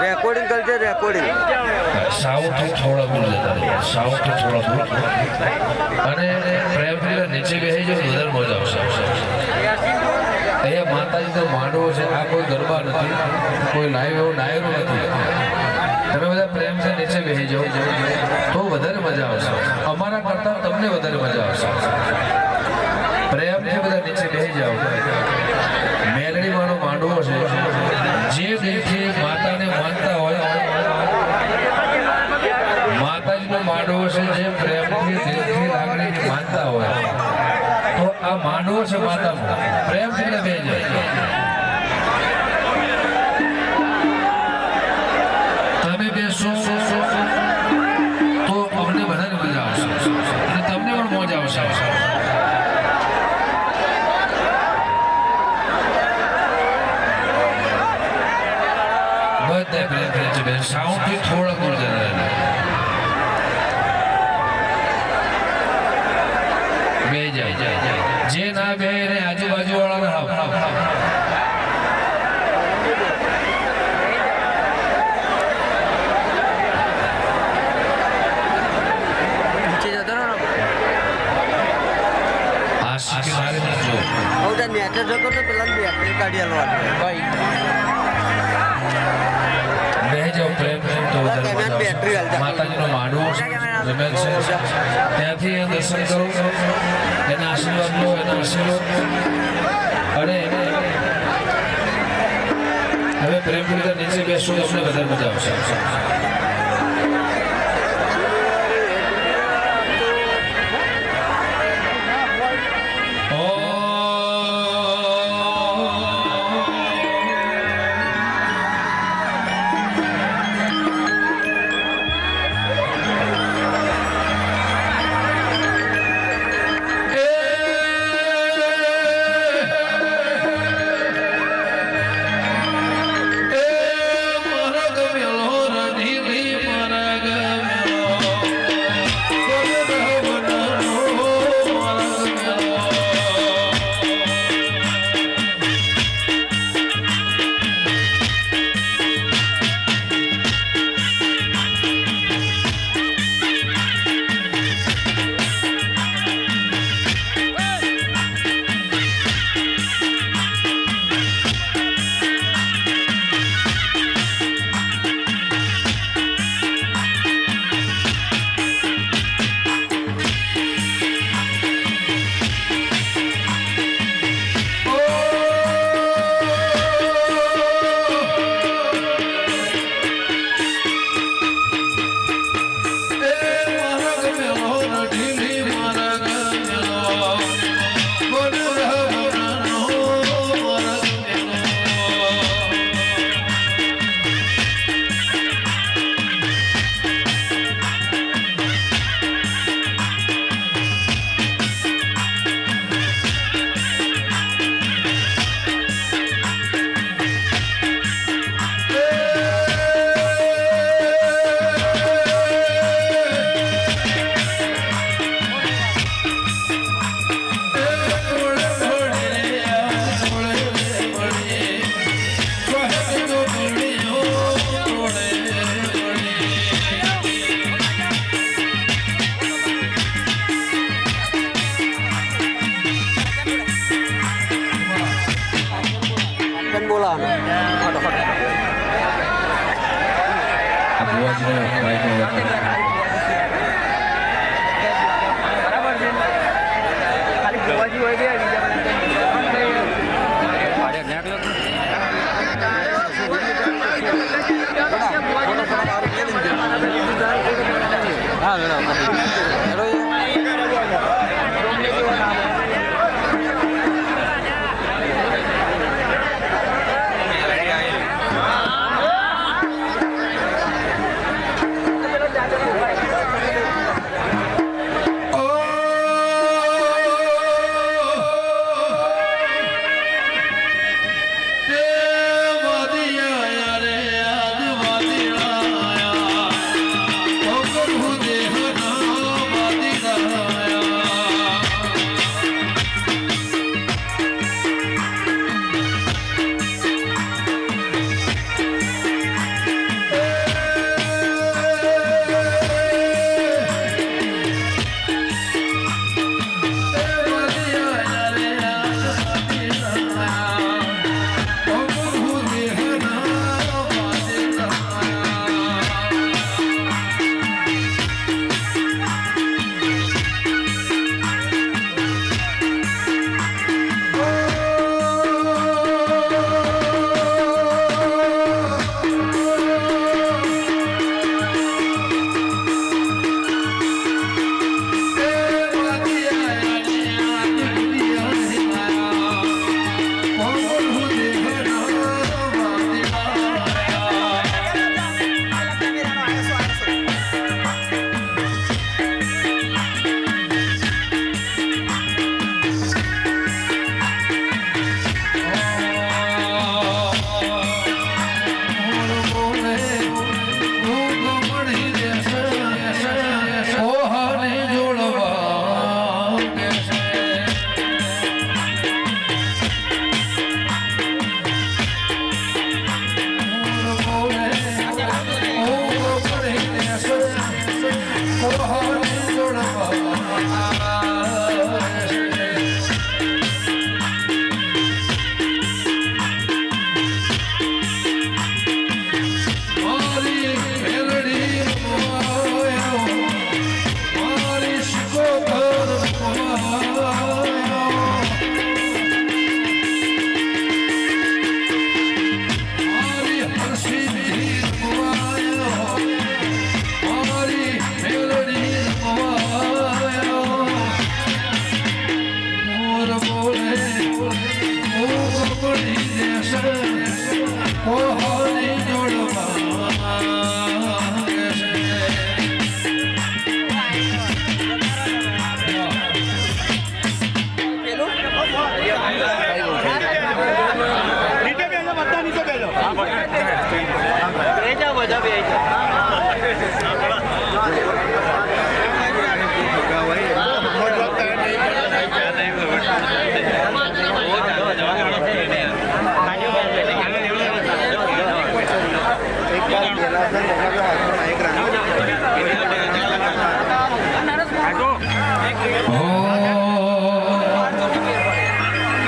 Recording કરજે recording Southee થોડા દૂર જતા રહ્યા સાઉથી થોડા દૂર અને પ્રેમથી નીચે બેસી જાવ વધારે મજા આવશે અહીંયા માતાજીનો માંડવો છે આ કોઈ ગરબા નથી કોઈ લાઈવ એવો ડાયરો નથી તમે બધા પ્રેમથી નીચે બેસી જાઓ તો વધારે મજા આવશે અમારા કરતાં તમને વધારે મજા આવશે પ્રેમથી બધા નીચે બેસી જાઓ મેલડી વાળો માંડવો છે જે દિલથી માતાને માનતા હોય માતાજીનો માંડવો છે જે પ્રેમથી દિલથી લાગણીથી માનતા હોય તો આ માંડવો છે માતાનો પ્રેમથી બેસી જાય તમે બેસો તો અમને વધારે મજા આવશે અને તમને પણ મોજ આવશે સાઉન્ડથી થોડા દૂર જતા બે જાય જે ના બે એને આજુબાજુ વાળા નેચર જતો ને પેલા બેટરી કાઢી હાલવાનું બે બેસી જાઓ પ્રેમ પ્રેમ તો વધારે મજા બેટરી આવશે. માતાજીનો માંડવો રમેલ છે ત્યાંથી દર્શન કરો, એના આશીર્વાદ લો, એના આશીર્વાદ. અને હવે પ્રેમપુરી નીચે બેસવું તમને વધારે મજા આવશે.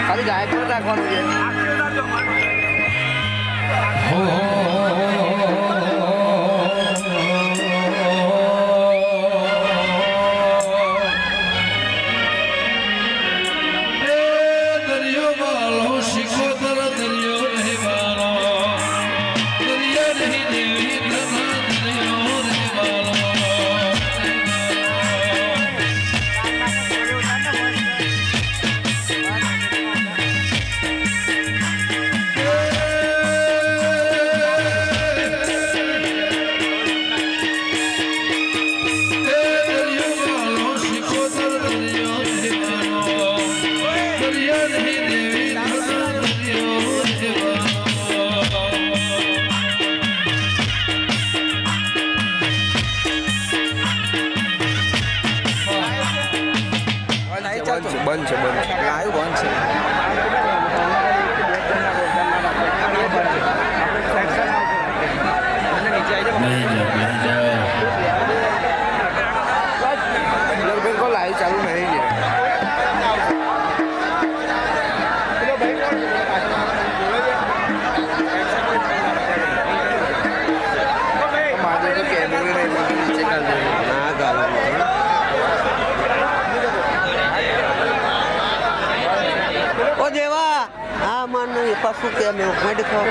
ખાલી ગાય પર રાખવાનું છે. બંધ છે લાઈવ બંધ છે. बिल्कुल लाइव चालू नहीं है. नीचे कर दे. हाँ गाला ओ देवा. हाँ मन पशु के मैं दिखाओ.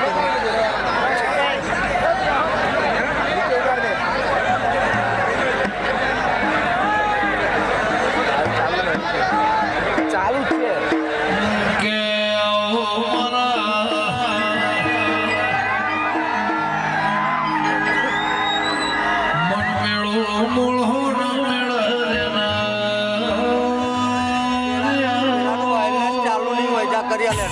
ચાલુ છે કે મન મેળો મૂળો ના મેળા ચાલુ નહીં હોય જા કરી લે.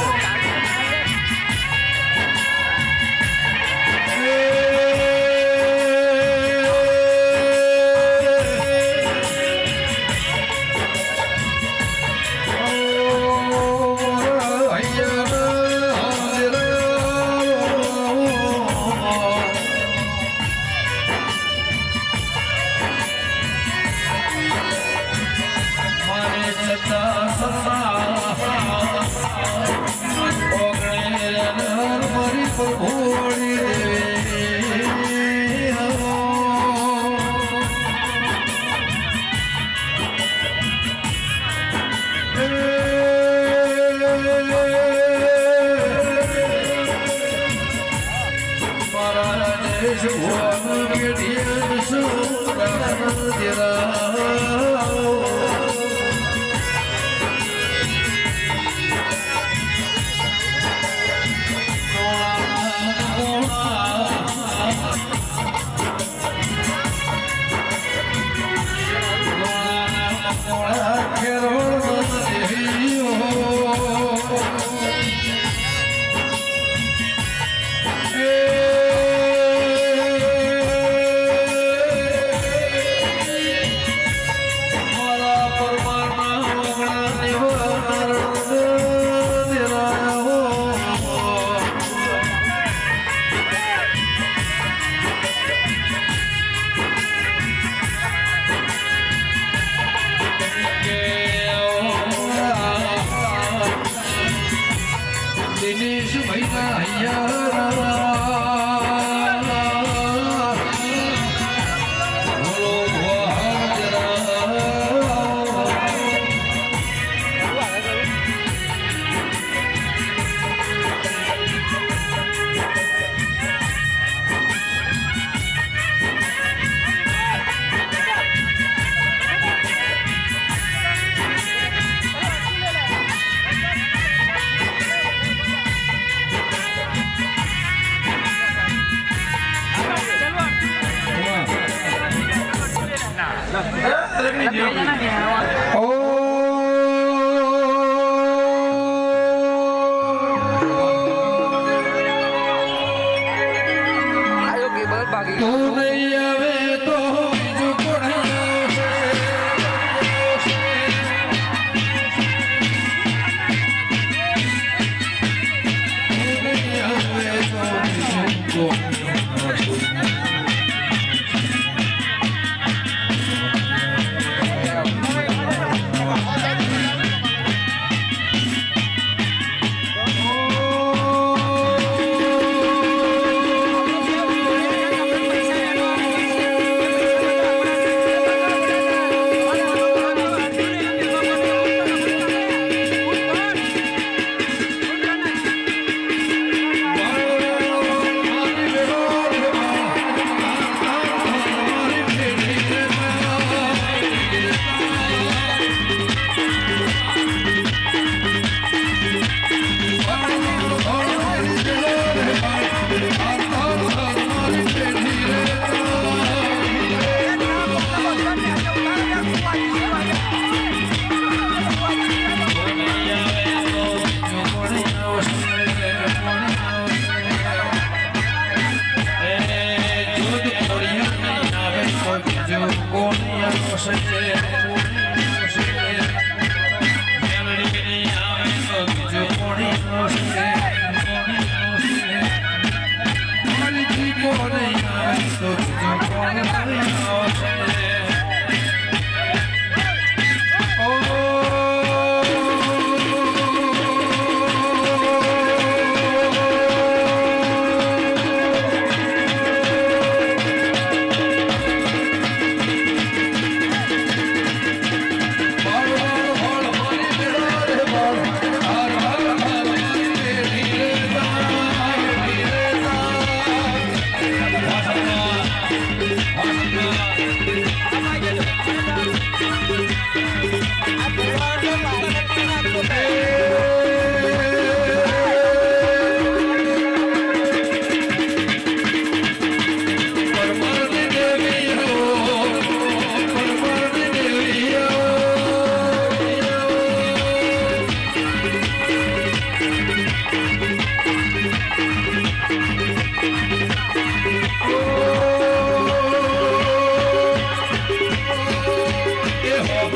मैं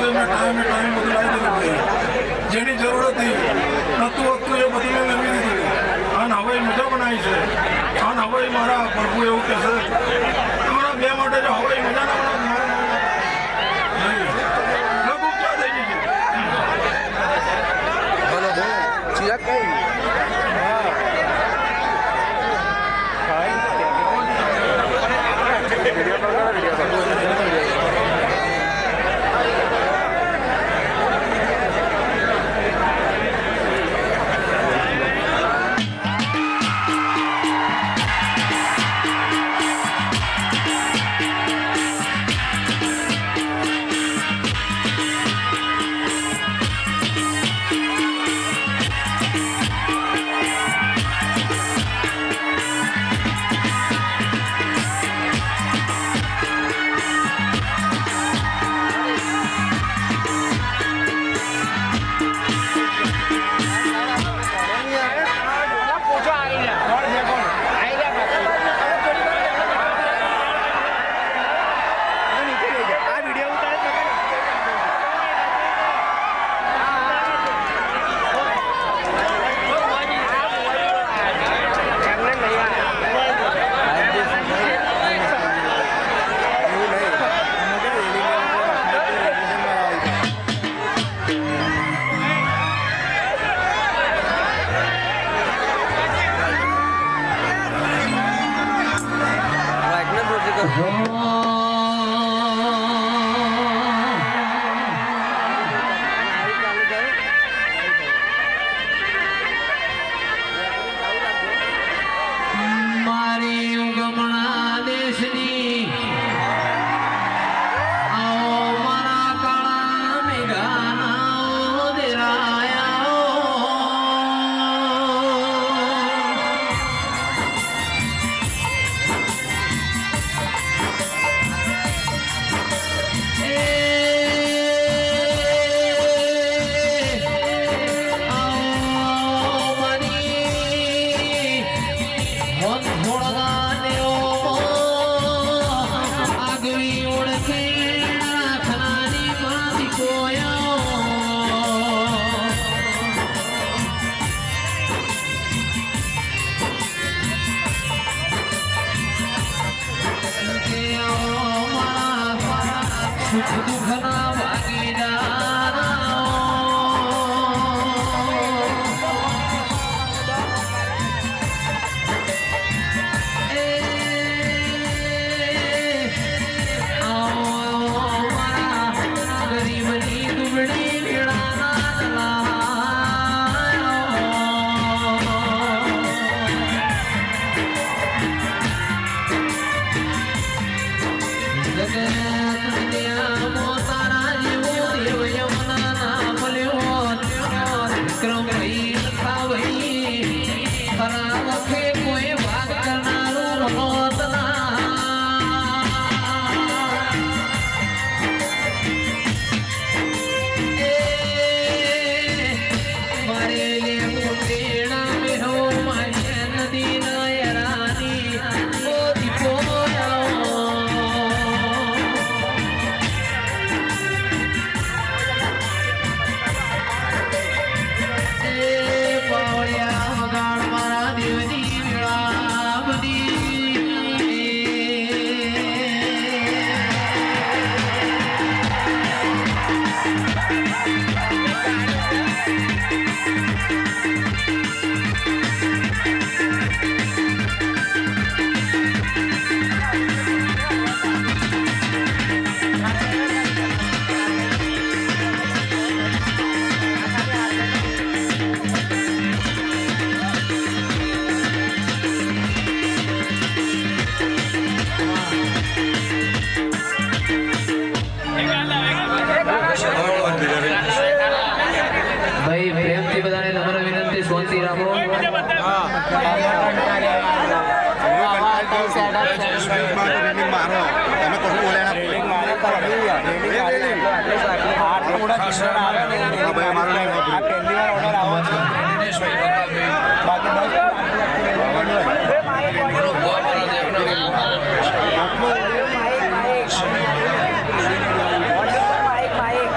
હતું એમને ટાઈમે બધું લાવી દીધું ભાઈ. જેની જરૂર હતી નતું હતું એ બધું મેં લખી દીધું. અને હવે મજા બનાવી છે. અને હવે મારા પ્રભુ એવું કહે છે તમારા બે માટે જો હવે મજા ના બનાવે લઘુ ક્યાં થઈ ગઈ છે. ચિરાગ કઈ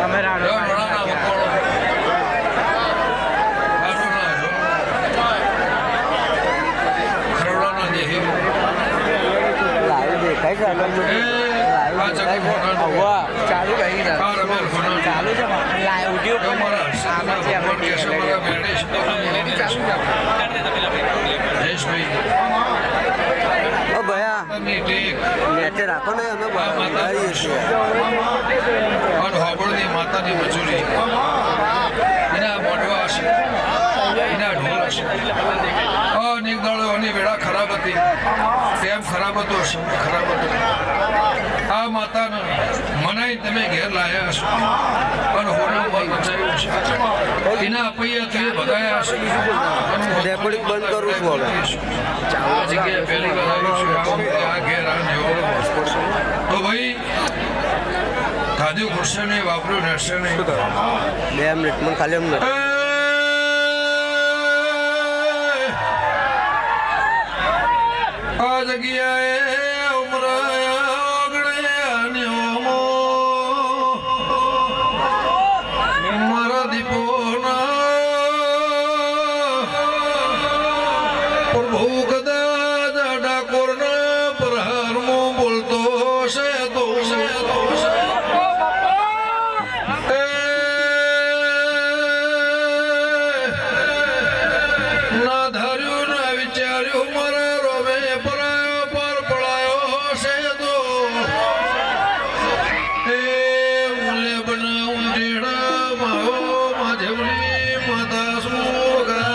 અમે ચાલુ કરી દે. આ રમેલ ફોન ચાલુ છે લાઈવ વિડિયો અમારા આમાં છે ભગવાન આપણે કેશવ બધા મેળે છે. ચાલુ છે જયેશભાઈ ઓ ભયા ની ટેક નેચે રાખો ને અમે બનાવીએ છીએ અને હોબળની માતાની મજૂરી એના મોઢવા હશે એના ઢોલ હશે અનેક દાડોની વેળા ખરાબ હતી તેમ ખરાબ હતો શબ્દ ખરાબ હતો આ માતાને મનાઈ તમે ઘેર લાયા હશો અને હોનું બળ મચાવ્યું છે એના પૈયા તમે ભગાયા હશે રેકોર્ડિંગ બંધ કરું છું હવે આ જગ્યાએ પહેલી વાર આવ્યું છું આ વખતે આ ઘેર આવજો તો ભાઈ ખાધું ખુરશે નહીં વાપર્યું નડશે નહીં 2 મિનિટમાં ખાલી એમ નથી આ જગ્યાએ મારા દીપોના પ્રભુ કદાચ ડાકોરના પ્રહારમાં બોલતો છે તો ના ધાર્યું ના વિચાર્યું મારા રોવે પરાયો પર પડાયો છે તો એ મુલે બનાવું જેડા માવો માધવની માતા સુગા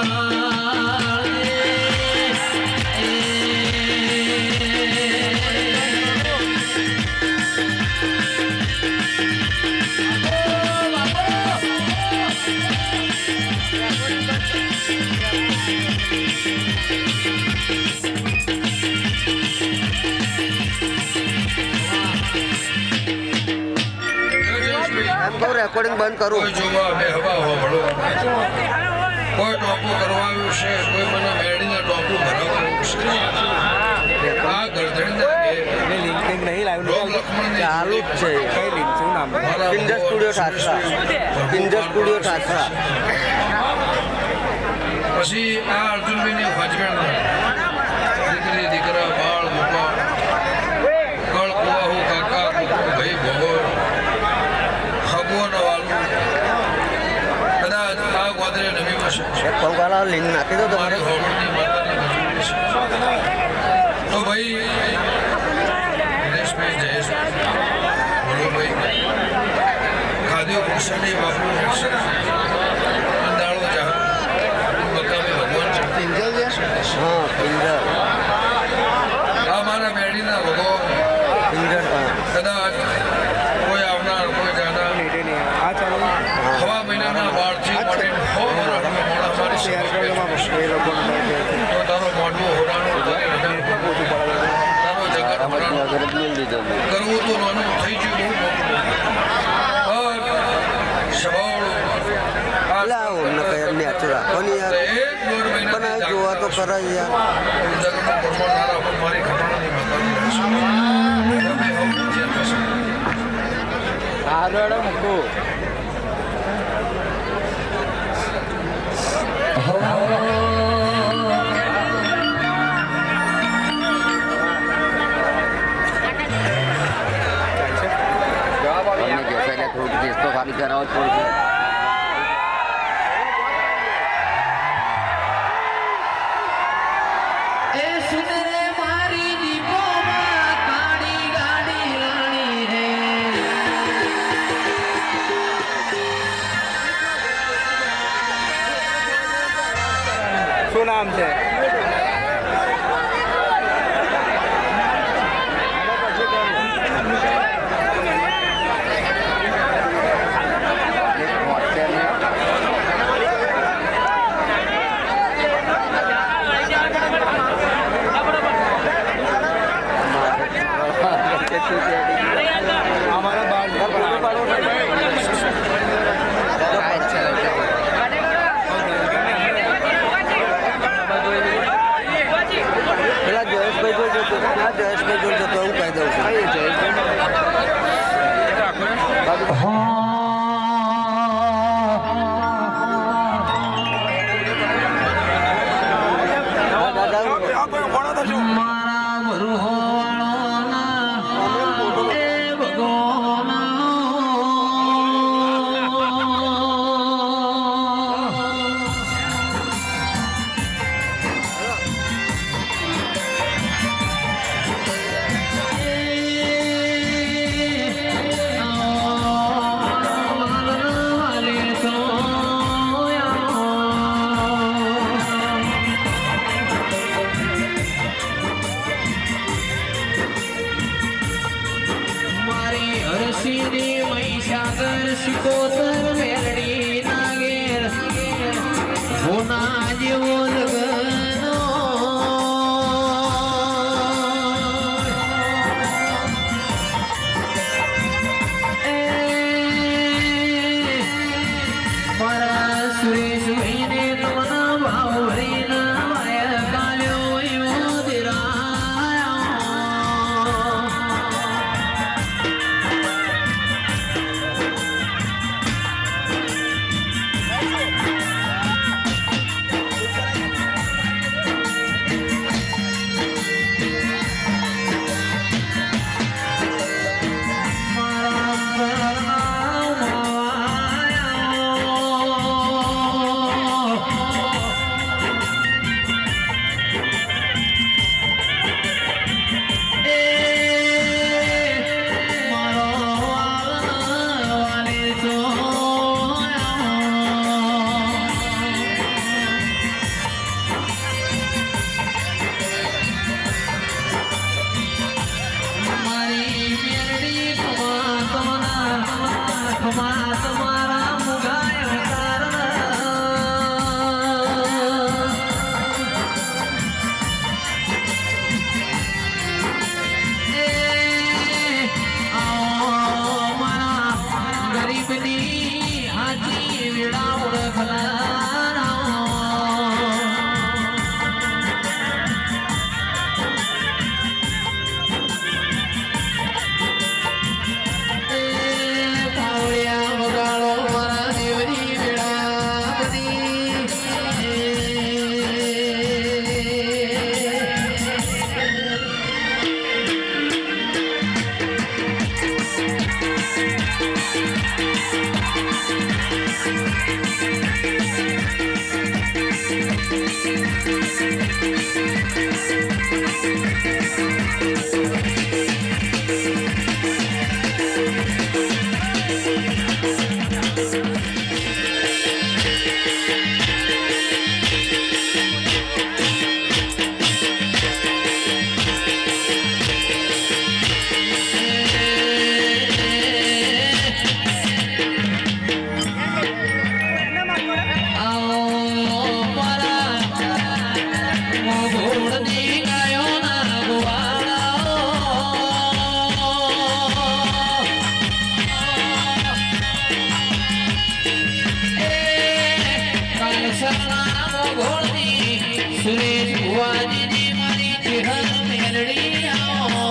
એમ કહું રેકોર્ડિંગ બંધ કરું કોઈ જોવા બે હવા હોબળો કોઈ ટોપું કરવાયું છે કોઈ મને મેળીને ટોપું ભરાવાનું છે આ ગરધણીના લિંક નહીં લાઈવ રોગ લક્ષ્મણની ચાલુ જ છે કઈ લિંક શું નામ મારા પિંજર સ્ટુડિયો ઠાસરા પિંજર સ્ટુડિયો ઠાસરા પછી આ અર્જુનભાઈની હસબન્ડ દીકરી દીકરા બાળ મોટા કળ કુવાહુ કાકા ભાઈ ભોગો ખગો વાલું કદાચ આ ગોદરે નવી વસે એક પગવાળા લિંક નાખી દો તમારે મારી હોબળની માતાની મજૂરી છે તો ભાઈ દિનેશભાઈ જયેશભાઈ ભોલુભાઈ ખાદ્યો કૃષ્ણની બાપુ અંદાળો જાહ બકામે ભગવાન છે પિંજર છે હા પિંજર આ મારા મેળીના ભગો પિંજર કદાચ કોઈ આવનાર કોઈ જાનાર આ ચાલુ હવા મહિનાના બાળથી મોડીને હો વર્ષમાં મોડા મારી શેર સેવા કરો કરે છે. એ લોકોને તો તારો મોઢું હોડાનું તારી હજાર તારો જગત ભરાણું કરવું તો નાનું થઈ ગયું બહુ મોટું સવાળું એટલે આવો ને કઈ નેચે રાખો ને યાર એક દોઢ પણ મહિના આ જોવા તો કરાય યાર જગતનું પ્રમાણ તારા પર મારી ખબર માતાની રહેશે તમે આવું જે થશે આગળ મૂકું થોડું કેસ તો ખાલી કરાવો જ પડશે શું નામ છે તુલસીની મહીસાગર સિકોતર મેલડી નાગેર હોના જેવો લગનો મારા સુરેશ ભાઈને તમના ભાવ ભરીના વાયા કાલ્યો એવો દિરાયા તમારા મુગાય ગરીબની હાજી વેડા ઓળખલા સુરેશ ભુવાજીની મારી ચેહર મેલડી આવો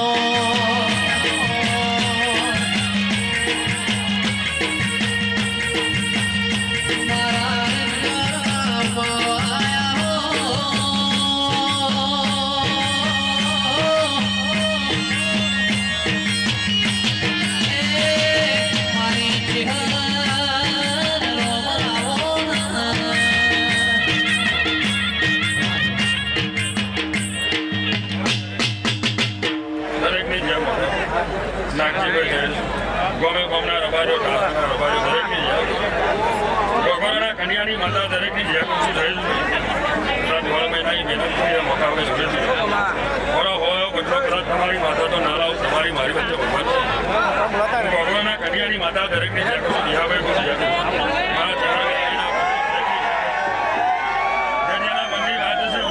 ગમે ગમના રબાજો ટાસના રબાજો દરેકની ગોગોરાના કન્યાની માતા દરેકની જય ખુશી થઈ ધોળ મહિનાની મહેનત કરી મકાવે સુરેશ ખોરો હોય કેટલો કદાચ તમારી માતા તો ના લાવ તમારી મારી વચ્ચે ભગવાન ગોગોરાના કન્યાની માતા દરેકની જય ખુશી દિહાભાઈ ખુશી જય મારા ચહેરા મનની વાત છે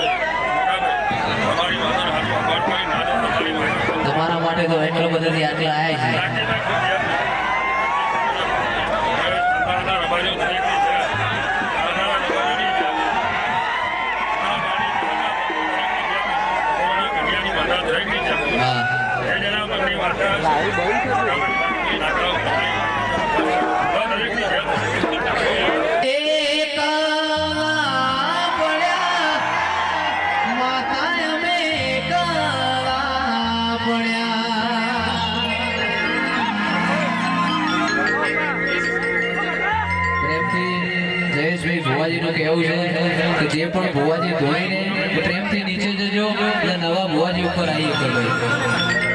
તમારી માતાનો હાથ ભગવાન કોઈ ના દો તમારી માતા તમારા માટે તો એટલો બધો આટલા આવ્યા છે ભુવાજીનું કહેવું છે કે જે પણ ભુવાજી ધોઈને પ્રેમથી નીચે જજો એટલે નવા ભુવાજી ઉપર આવી શકે.